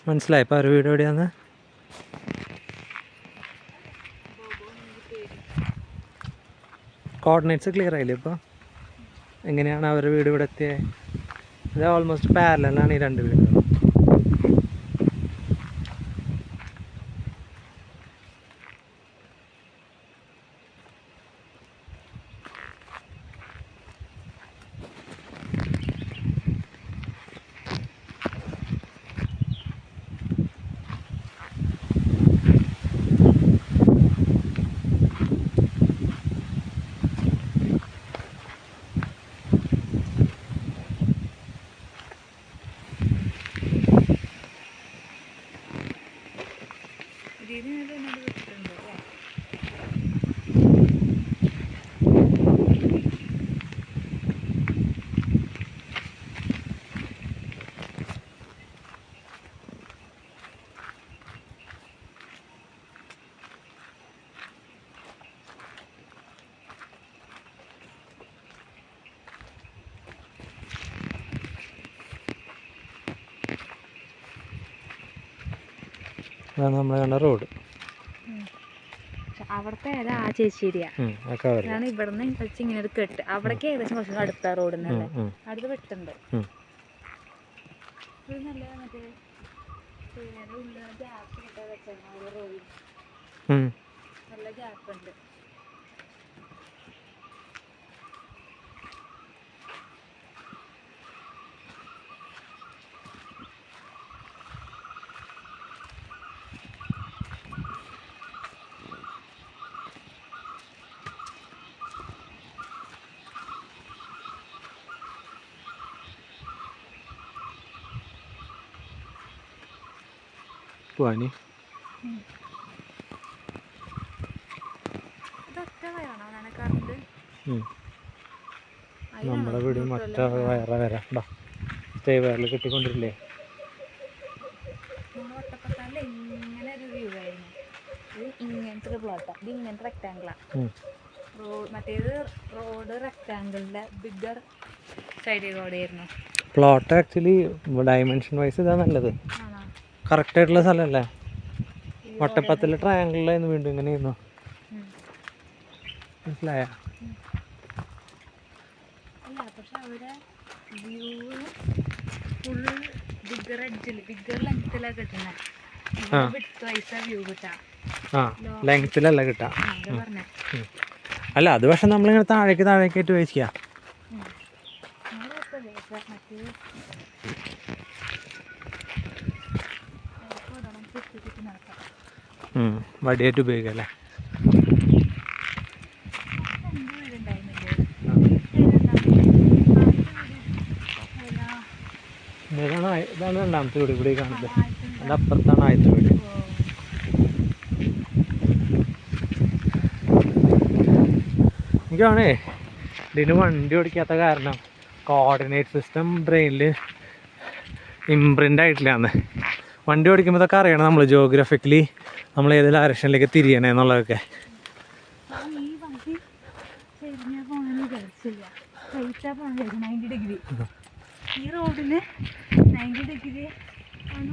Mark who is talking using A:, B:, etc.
A: മനസ്സിലായി ഇപ്പോൾ അവരുടെ വീട് എവിടെയാന്ന്? കോർഡിനേറ്റ്സ് ക്ലിയർ ആയില്ലേ ഇപ്പോൾ? എങ്ങനെയാണ് അവരുടെ വീട് ഇവിടെ എത്തിയത്? ഇത് ഓൾമോസ്റ്റ് പാരലാണ് ഈ രണ്ട് വീടുകളും. അതാണ് നമ്മൾ കണ്ട റോഡ്.
B: അവിടുത്തെ ഏതാ ആ ചേച്ചിരിയാണ്. ഇവിടുന്ന് കളിച്ച് ഇങ്ങനെ ഒരു കെട്ട് അവിടേക്ക് ഏകദേശം കുറച്ച് അടുത്ത റോഡിന്നല്ലേ അടുത്ത് വെട്ടുണ്ട്. നല്ല മറ്റേ ഗ്യാപ്പ് കിട്ടാൻ വെച്ചാൽ റോഡിൽ നല്ല ഗ്യാപ്പ് ഉണ്ട്.
A: പോവാനി നമ്മുടെ വീട് മറ്റേ വയറ വരാ സ്റ്റേ വയറിൽ കിട്ടിക്കൊണ്ടിരില്ലേ?
B: ഇങ്ങനെ ഒരു വ്യൂ ആയിരുന്നു. ഇങ്ങനത്തെ ഒരു പ്ലോട്ടാ. ഇത് ഇങ്ങനത്തെ റെക്ടാങ്കിളാ. മറ്റേത് റോഡ് റെക്ടാങ്കിളിന്റെ ബിഗർ സൈഡ് റോഡായിരുന്നു.
A: പ്ലോട്ട് ആക്ച്വലി ഡയമെൻഷൻ വൈസ് ഇതാ നല്ലത്. കറക്റ്റ് ആയിട്ടുള്ള സ്ഥലമല്ലേ? വട്ടപ്പത്തിലെ ട്രയാങ്കിളിലായിരുന്നു വീണ്ടും ഇങ്ങനെ ചെയ്യുന്നു. മനസ്സിലായ?
B: അല്ല പക്ഷെ അവിടെ വ്യൂ ഫുൾ ബിഗർ എഡ്ജിൽ ബിഗർ ലെങ്ത്തിലാണ് കിട്ടുന്നത്. വ്യൂ കിട്ടാം.
A: ആ ലെങ്ത്തിലല്ല കിട്ടാം. അല്ല അത് പക്ഷെ നമ്മളിങ്ങനെ താഴേക്കായിട്ട് വെച്ചിരിക്കുക. വടിയായിട്ട് ഉപയോഗിക്കല്ലേ? ഇതാണ് രണ്ടാമത്തെ വീട് ഇവിടെ കാണുന്നത്. അതിൻ്റെ അപ്പുറത്താണ് ആദ്യത്തെ വീട്. എനിക്കാണേ ഇതിന് വണ്ടി ഓടിക്കാത്ത കാരണം കോർഡിനേറ്റ് സിസ്റ്റം ബ്രെയിനിൽ ഇംപ്രിൻ്റ് ആയിട്ടില്ലാന്ന്. വണ്ടി ഓടിക്കുമ്പോൾ ഇതൊക്കെ അറിയണം നമ്മൾ ജോഗ്രഫിക്കലി നമ്മൾ ഏത് ഡയറക്ഷനിലേക്ക് തിരിയണേ എന്നുള്ളതൊക്കെ.
B: ഈ റോഡിന് 90 ഡിഗ്രി ആണ്.